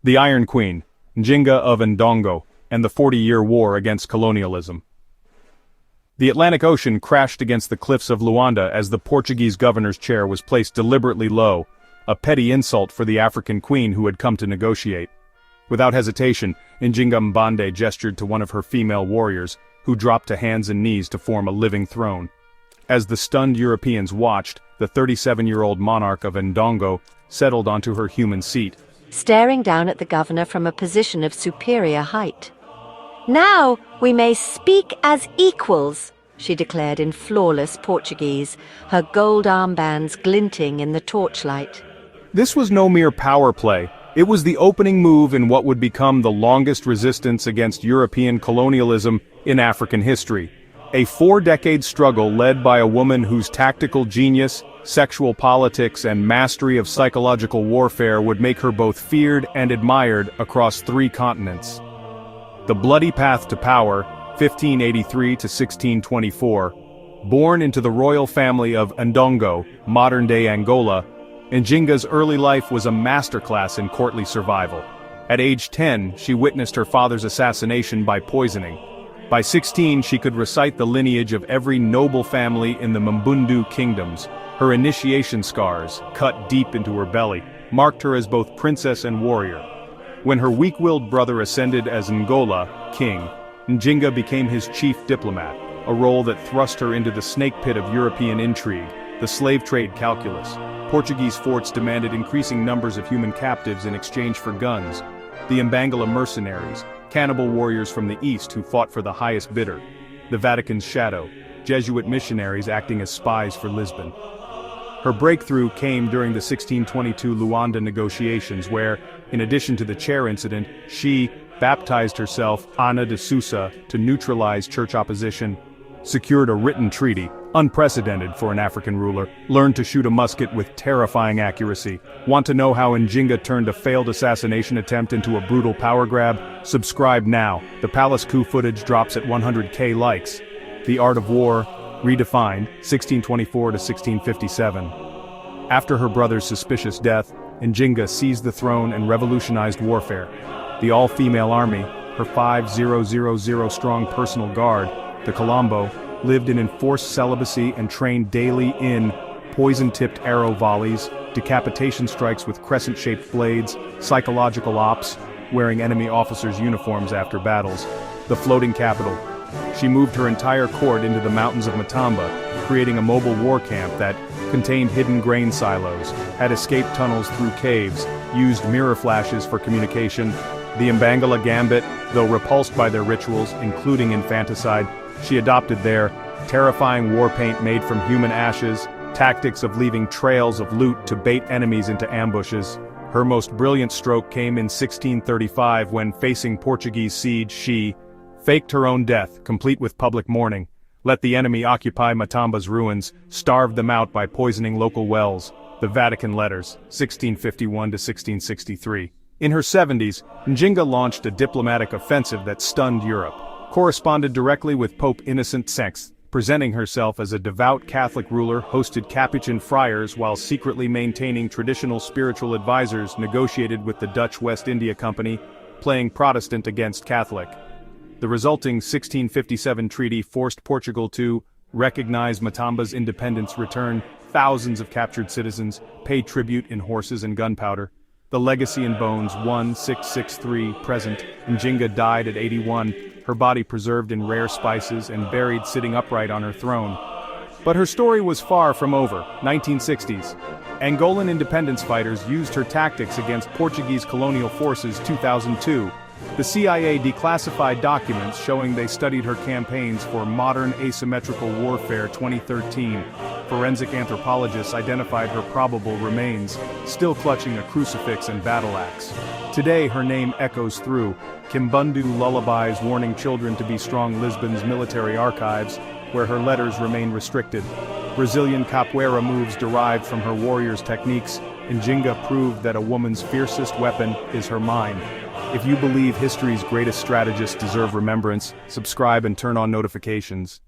The Iron Queen, Njinga of Ndongo, and the 40-Year War against colonialism. The Atlantic Ocean crashed against the cliffs of Luanda as the Portuguese governor's chair was placed deliberately low, a petty insult for the African queen who had come to negotiate. Without hesitation, Njinga Mbande gestured to one of her female warriors, who dropped to hands and knees to form a living throne. As the stunned Europeans watched, the 37-year-old monarch of Ndongo settled onto her human seat, staring down at the governor from a position of superior height. "Now we may speak as equals," she declared in flawless Portuguese, her gold armbands glinting in the torchlight. This was no mere power play. It was the opening move in what would become the longest resistance against European colonialism in African history. A 4-decade struggle led by a woman whose tactical genius, sexual politics, and mastery of psychological warfare would make her both feared and admired across 3 continents. The bloody path to power, 1583 to 1624, born into the royal family of Ndongo, modern-day Angola, Njinga's early life was a masterclass in courtly survival. At age 10, she witnessed her father's assassination by poisoning. By 16, she could recite the lineage of every noble family in the Mbundu kingdoms. Her initiation scars, cut deep into her belly, marked her as both princess and warrior. When her weak-willed brother ascended as Angola, king, Njinga became his chief diplomat, a role that thrust her into the snake pit of European intrigue, the slave trade calculus. Portuguese forts demanded increasing numbers of human captives in exchange for guns. The Mbangala mercenaries, cannibal warriors from the east who fought for the highest bidder. The Vatican's shadow, Jesuit missionaries acting as spies for Lisbon. Her breakthrough came during the 1622 Luanda negotiations where, in addition to the chair incident, she baptized herself Ana de Sousa to neutralize church opposition, secured a written treaty, unprecedented for an African ruler, learned to shoot a musket with terrifying accuracy. Want to know how Njinga turned a failed assassination attempt into a brutal power grab? Subscribe now. The palace coup footage drops at 100K likes. The Art of War, redefined, 1624 to 1657. After her brother's suspicious death, Njinga seized the throne and revolutionized warfare. The all-female army, her 5,000-strong personal guard, the Colombo, lived in enforced celibacy and trained daily in poison-tipped arrow volleys, decapitation strikes with crescent-shaped blades, psychological ops, wearing enemy officers' uniforms after battles. The floating capital. She moved her entire court into the mountains of Matamba, creating a mobile war camp that contained hidden grain silos, had escape tunnels through caves, used mirror flashes for communication. The Mbangala gambit, though repulsed by their rituals, including infanticide, she adopted their terrifying war paint made from human ashes, tactics of leaving trails of loot to bait enemies into ambushes. Her most brilliant stroke came in 1635 when, facing Portuguese siege, she faked her own death, complete with public mourning, let the enemy occupy Matamba's ruins, starved them out by poisoning local wells. The Vatican Letters, 1651 to 1663. In her 70s, Njinga launched a diplomatic offensive that stunned Europe. Corresponded directly with Pope Innocent VI, presenting herself as a devout Catholic ruler, hosted Capuchin friars while secretly maintaining traditional spiritual advisors, negotiated with the Dutch West India Company, playing Protestant against Catholic. The resulting 1657 treaty forced Portugal to recognize Matamba's independence, return thousands of captured citizens, pay tribute in horses and gunpowder. The legacy in bones, 1663, present. Njinga died at 81, her body preserved in rare spices and buried sitting upright on her throne. But her story was far from over. 1960s. Angolan independence fighters used her tactics against Portuguese colonial forces. 2002. The CIA declassified documents showing they studied her campaigns for modern asymmetrical warfare. 2013. Forensic anthropologists identified her probable remains, still clutching a crucifix and battle axe. Today her name echoes through Kimbundu lullabies warning children to be strong. Lisbon's military archives, where her letters remain restricted. Brazilian capoeira moves derived from her warriors' techniques. Njinga proved that a woman's fiercest weapon is her mind. If you believe history's greatest strategists deserve remembrance, subscribe and turn on notifications.